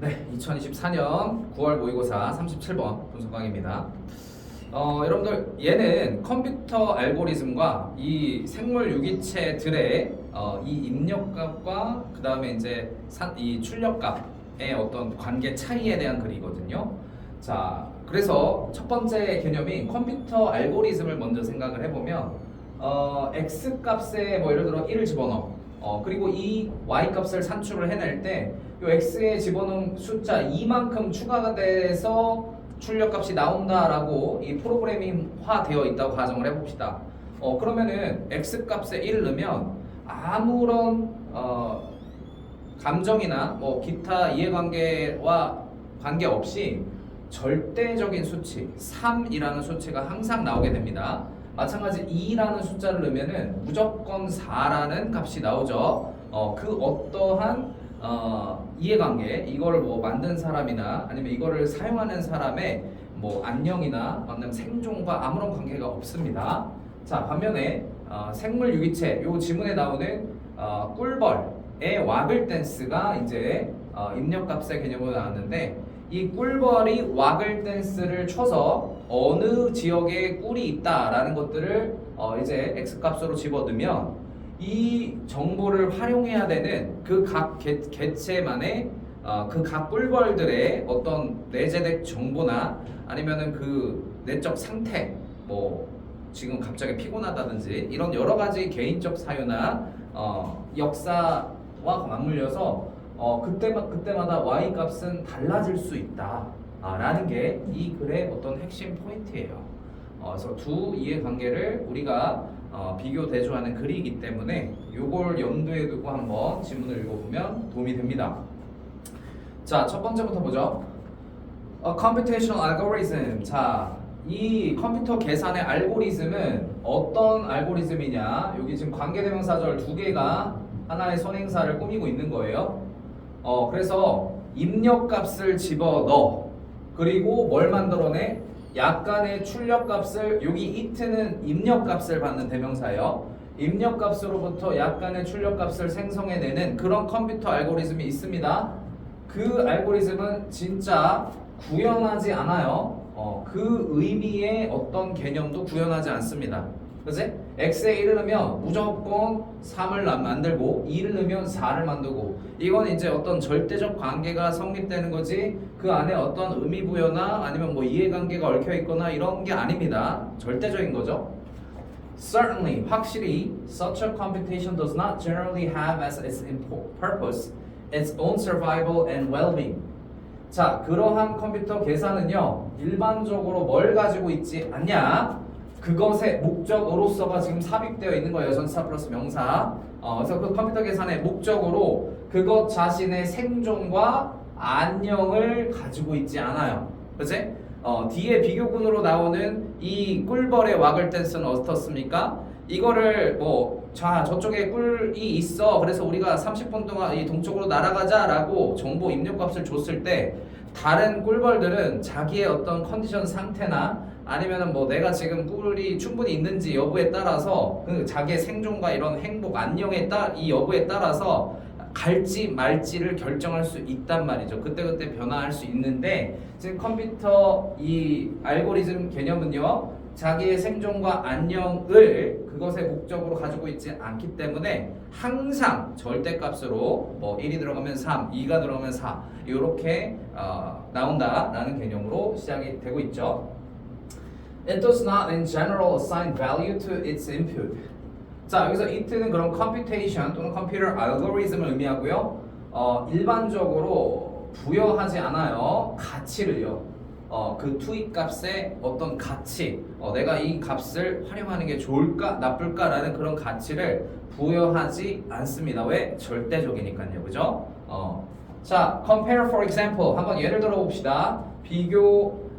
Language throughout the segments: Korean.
네, 2024년 9월 모의고사 37번 분석강의입니다. 여러분들 얘는 컴퓨터 알고리즘과 이 생물 유기체들의 이 입력값과 그 다음에 이제 이 출력값의 어떤 관계 차이에 대한 글이거든요. 자, 그래서 첫 번째 개념이 컴퓨터 알고리즘을 먼저 생각을 해보면 x 값에 뭐 예를 들어 1을 집어넣어. 그리고 이 y 값을 산출을 해낼 때 이 x에 집어넣은 숫자 2만큼 추가가 돼서 출력값이 나온다라고 이 프로그래밍화 되어 있다고 가정을 해봅시다. 그러면은 x 값에 1을 넣으면 아무런 감정이나 뭐 기타 이해관계와 관계없이 절대적인 수치 3이라는 수치가 항상 나오게 됩니다. 마찬가지 2라는 숫자를 넣으면은 무조건 4라는 값이 나오죠. 그 어떠한 이해관계, 이걸 뭐 만든 사람이나 아니면 이거를 사용하는 사람의 뭐 안녕이나 아니면 생존과 아무런 관계가 없습니다. 자, 반면에 생물 유기체, 요 지문에 나오는 꿀벌의 와글 댄스가 이제 입력값의 개념으로 나왔는데, 이 꿀벌이 와글 댄스를 쳐서 어느 지역에 꿀이 있다라는 것들을 이제 x 값으로 집어넣으면 이 정보를 활용해야 되는 그 각 개체만의 그 각 꿀벌들의 어떤 내재된 정보나 아니면은 그 내적 상태, 뭐 지금 갑자기 피곤하다든지 이런 여러 가지 개인적 사유나 역사와 맞물려서 그때마다 y 값은 달라질 수 있다 라는 게 이 글의 어떤 핵심 포인트예요. 그래서 두 이해관계를 우리가 비교 대조하는 글이기 때문에 이걸 염두에 두고 한번 지문을 읽어보면 도움이 됩니다. 자, 첫 번째부터 보죠. Computational algorithm. 자, 이 컴퓨터 계산의 알고리즘은 어떤 알고리즘이냐? 여기 지금 관계대명사절 두 개가 하나의 선행사를 꾸미고 있는 거예요. 그래서 입력값을 집어넣어. 그리고 뭘 만들어내? 약간의 출력값을, 여기 it는 입력값을 받는 대명사예요. 입력값으로부터 약간의 출력값을 생성해내는 그런 컴퓨터 알고리즘이 있습니다. 그 알고리즘은 진짜 구현하지 않아요. 그 의미의 어떤 개념도 구현하지 않습니다. 그치? x에 1을 넣으면 무조건 3을 만들고 2를 넣으면 4를 만들고, 이건 이제 어떤 절대적 관계가 성립되는 거지 그 안에 어떤 의미 부여나 아니면 뭐 이해관계가 얽혀 있거나 이런 게 아닙니다. 절대적인 거죠. Certainly, 확실히 such a computation does not generally have as its purpose its own survival and well-being. 자, 그러한 컴퓨터 계산은요 일반적으로 뭘 가지고 있지 않냐? 그것의 목적으로서가 지금 삽입되어 있는 거예요. 전치사 플러스 명사. 그래서 그 컴퓨터 계산의 목적으로 그것 자신의 생존과 안녕을 가지고 있지 않아요. 그치? 뒤에 비교군으로 나오는 이 꿀벌의 와글 댄스는 어떻습니까? 이거를 뭐 자, 저쪽에 꿀이 있어. 그래서 우리가 30분 동안 이 동쪽으로 날아가자라고 정보 입력값을 줬을 때 다른 꿀벌들은 자기의 어떤 컨디션 상태나 아니면은 뭐 내가 지금 꿀이 충분히 있는지 여부에 따라서 그 자기의 생존과 이런 행복, 안녕에 이 여부에 따라서 갈지 말지를 결정할 수 있단 말이죠. 그때그때 변화할 수 있는데, 지금 컴퓨터 이 알고리즘 개념은요 자기의 생존과 안녕을 그것의 목적으로 가지고 있지 않기 때문에 항상 절대값으로 뭐 1이 들어가면 3, 2가 들어가면 4 이렇게 나온다라는 개념으로 시작이 되고 있죠. It does not in general assign value to its input. 자, 여기서 it는 그런 computation 또는 computer algorithm을 의미하고요. 일반적으로 부여하지 않아요. 가치를요. 그 투입 값의 어떤 가치, 내가 이 값을 활용하는 게 좋을까 나쁠까라는 그런 가치를 부여하지 않습니다. 왜? 절대적이니까요. 그죠? 자, compare for example. 한번 예를 들어 봅시다. 비교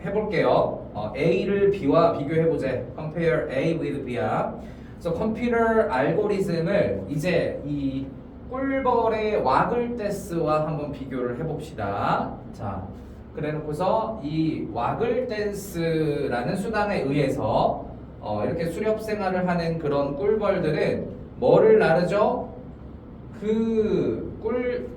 해볼게요. A를 B와 비교해보자. Compare A with B야. 그래서 컴퓨터 알고리즘을 이제 이 꿀벌의 와글 댄스와 한번 비교를 해봅시다. 자, 그래놓고서 이 와글 댄스라는 수단에 의해서 이렇게 수렵 생활을 하는 그런 꿀벌들은 뭐를 나르죠? 그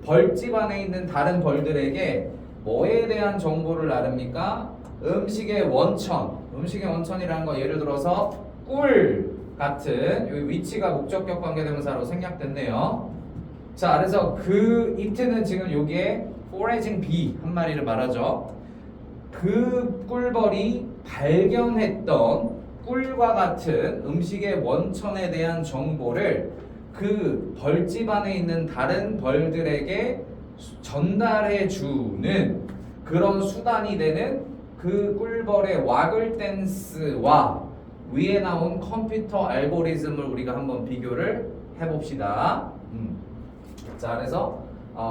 벌집 안에 있는 다른 벌들에게 뭐에 대한 정보를 나릅니까? 음식의 원천이라는 거 예를 들어서 꿀 같은 여기 위치가 목적격 관계대명사로 생략됐네요. 자, 그래서 그 it는 지금 여기에 foraging bee 한 마리를 말하죠. 그 꿀벌이 발견했던 꿀과 같은 음식의 원천에 대한 정보를 그 벌집 안에 있는 다른 벌들에게 전달해 주는 그런 수단이 되는 그 꿀벌의 와글 댄스와 위에 나온 컴퓨터 알고리즘을 우리가 한번 비교를 해봅시다. 자, 그래서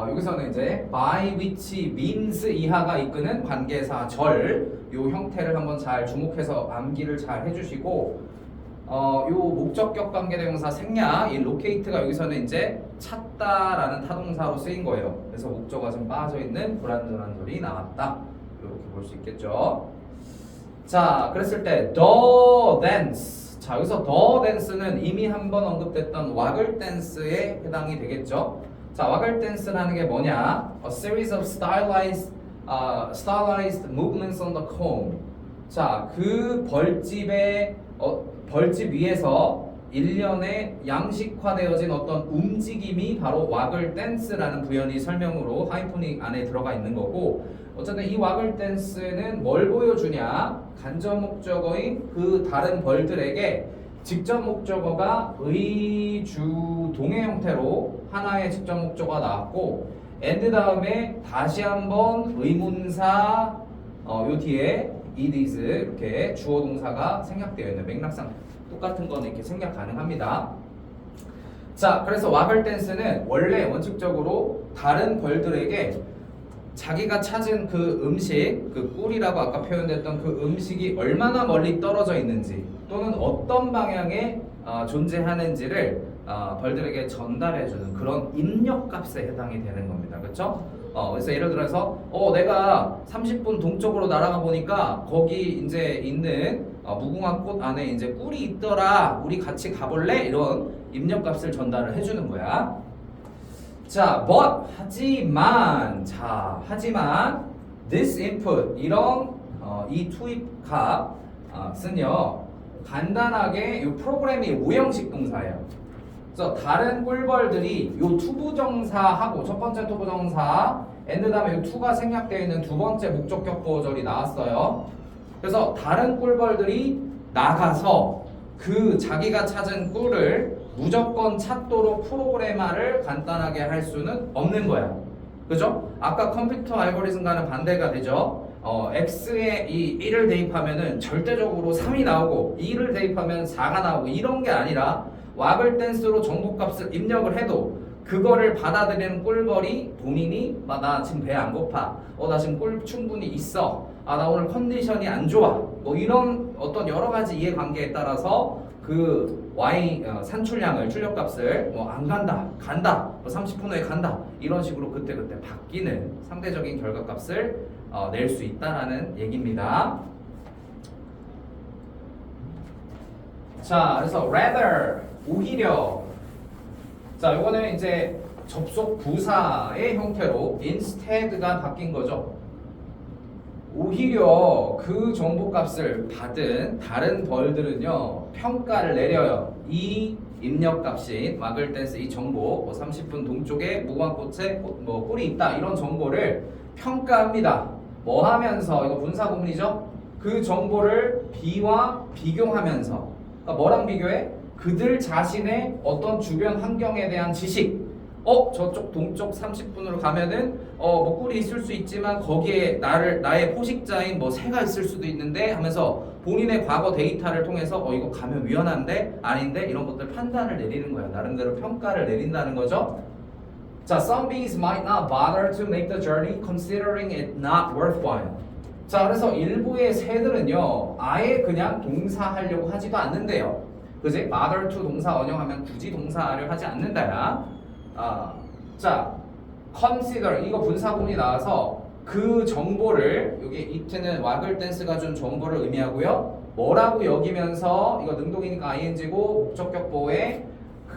여기서는 이제 by which means 이하가 이끄는 관계사 절 요 형태를 한번 잘 주목해서 암기를 잘 해주시고 요 목적격 관계대명사 생략 이 locate가 여기서는 이제 찾다라는 타동사로 쓰인 거예요. 그래서 목적어가 좀 빠져 있는 불완전한 소리 나왔다. 이렇게 볼 수 있겠죠. 자, 그랬을 때 the dance. 자, 여기서 the dance는 이미 한번 언급됐던 와글 댄스에 해당이 되겠죠. 자, 와글 댄스라는 게 뭐냐? A series of stylized movements on the comb. 자, 그 벌집 위에서 일련의 양식화되어진 어떤 움직임이 바로 와글 댄스라는 부연이 설명으로 하이포닉 안에 들어가 있는 거고, 어쨌든 이 와글 댄스는 뭘 보여주냐? 간접 목적어인 그 다른 벌들에게 직접 목적어가 의주 동의 형태로 하나의 직접 목적어가 나왔고, and 다음에 다시 한번 의문사 요 뒤에 it is 이렇게 주어 동사가 생략되어 있는 맥락상 똑같은 거는 이렇게 생략 가능합니다. 자, 그래서 와글 댄스는 원래 원칙적으로 다른 벌들에게 자기가 찾은 그 음식, 그 꿀이라고 아까 표현됐던 그 음식이 얼마나 멀리 떨어져 있는지 또는 어떤 방향에 존재하는지를 벌들에게 전달해주는 그런 입력값에 해당이 되는 겁니다. 그렇죠? 그래서 예를 들어서 내가 30분 동쪽으로 날아가 보니까 거기 이제 있는 무궁화 꽃 안에 이제 꿀이 있더라. 우리 같이 가볼래? 이런 입력값을 전달을 해주는 거야. 자, 하지만 this input 이런 이 투입 값은요 간단하게 이 프로그램이 오형식 동사예요. 그래서 다른 꿀벌들이 요 투부정사하고 첫 번째 투부정사 and 다음에 요 투가 생략되어 있는 두 번째 목적격 보어절이 나왔어요. 그래서 다른 꿀벌들이 나가서 그 자기가 찾은 꿀을 무조건 찾도록 프로그래머를 간단하게 할 수는 없는 거야. 그죠? 아까 컴퓨터 알고리즘과는 반대가 되죠. x에 이 1을 대입하면은 절대적으로 3이 나오고 2를 대입하면 4가 나오고 이런 게 아니라 와글 댄스로 정보값을 입력을 해도 그거를 받아들이는 꿀벌이 본인이 나 지금 배 안 고파. 나 지금 꿀 충분히 있어. 나 오늘 컨디션이 안 좋아. 뭐 이런 어떤 여러 가지 이해관계에 따라서 그 산출량을 출력값을 안 간다 30분 후에 간다 이런 식으로 그때그때 바뀌는 상대적인 결과값을 낼 수 있다라는 얘기입니다. 자, 그래서 rather 오히려 자, 요거는 이제 접속 부사의 형태로 instead가 바뀐 거죠. 오히려 그 정보값을 받은 다른 벌들은요 평가를 내려요. 이 입력값인 와글 댄스 이 정보 30분 동쪽에 무궁화꽃에 꿀이 있다 이런 정보를 평가합니다. 뭐 하면서 이거 분사 구문이죠. 그 정보를 B와 비교하면서 그러니까 뭐랑 비교해? 그들 자신의 어떤 주변 환경에 대한 지식 저쪽 동쪽 30분으로 가면은 뭐 꿀이 있을 수 있지만 거기에 나의 포식자인 뭐 새가 있을 수도 있는데 하면서 본인의 과거 데이터를 통해서 이거 가면 위험한데 아닌데 이런 것들 판단을 내리는 거야. 나름대로 평가를 내린다는 거죠. 자, some bees might not bother to make the journey considering it not worthwhile. 자, 그래서 일부의 새들은요 아예 그냥 동사하려고 하지도 않는데요. 그지? bother to 동사 원형하면 굳이 동사를 하지 않는다야. 자, consider 이거 분사구문이 나와서 그 정보를 여기 it는 와글 댄스가 준 정보를 의미하고요. 뭐라고 여기면서 이거 능동이니까 ing고 목적격 보호에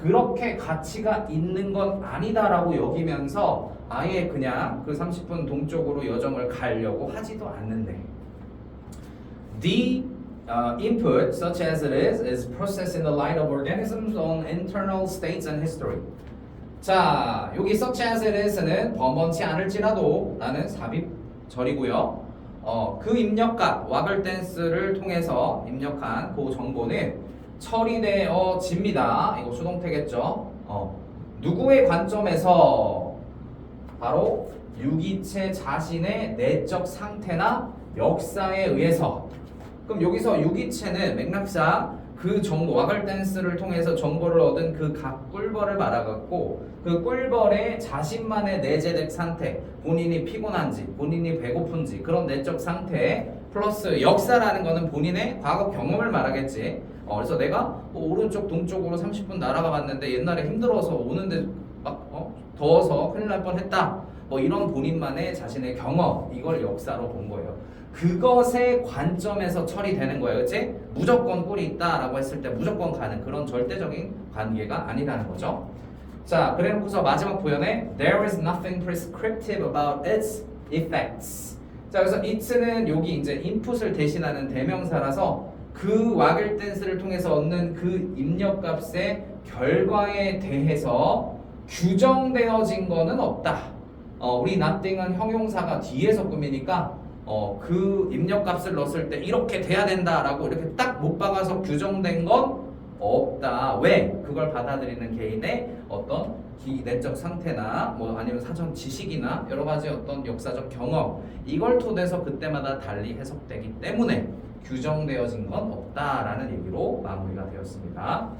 그렇게 가치가 있는 건 아니다라고 여기면서 아예 그냥 그 30분 동쪽으로 여정을 가려고 하지도 않는데 The input, such as it is processed in the light of organisms' own internal states and history. 자, 여기 such as it is는 번번치 않을지라도 라는 삽입절이고요. 그 입력값, 와글댄스를 통해서 입력한 그 정보는 처리되어집니다. 이거 수동태겠죠. 누구의 관점에서? 바로 유기체 자신의 내적 상태나 역사에 의해서. 그럼 여기서 유기체는 맥락상 그 정보, 와글댄스를 통해서 정보를 얻은 그 각 꿀벌을 말아갖고 그 꿀벌의 자신만의 내재적 상태, 본인이 피곤한지, 본인이 배고픈지 그런 내적 상태 플러스 역사라는 거는 본인의 과거 경험을 말하겠지. 그래서 내가 오른쪽 동쪽으로 30분 날아가 봤는데 옛날에 힘들어서 오는데 막 더워서 큰일 날 뻔했다. 뭐 이런 본인만의 자신의 경험, 이걸 역사로 본 거예요. 그것의 관점에서 처리되는 거예요. 그치? 무조건 꿀이 있다라고 했을 때 무조건 가는 그런 절대적인 관계가 아니라는 거죠. 자, 그래놓고서 마지막 부연에 There is nothing prescriptive about its effects. 자, 그래서 it는 여기 이제 input을 대신하는 대명사라서 그 와글댄스를 통해서 얻는 그 입력값의 결과에 대해서 규정되어진 거는 없다. 우리 nothing은 형용사가 뒤에서 꾸미니까 그 입력값을 넣었을 때 이렇게 돼야 된다라고 이렇게 딱 못 박아서 규정된 건 없다. 왜? 그걸 받아들이는 개인의 어떤 내적 상태나 뭐 아니면 사전 지식이나 여러 가지 어떤 역사적 경험 이걸 토대서 그때마다 달리 해석되기 때문에 규정되어진 건 없다라는 얘기로 마무리가 되었습니다.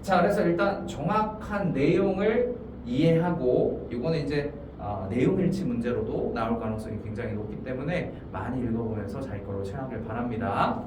자, 그래서 일단 정확한 내용을 이해하고 이거는 이제 내용일치 문제로도 나올 가능성이 굉장히 높기 때문에 많이 읽어보면서 자기 걸로 채우길 바랍니다.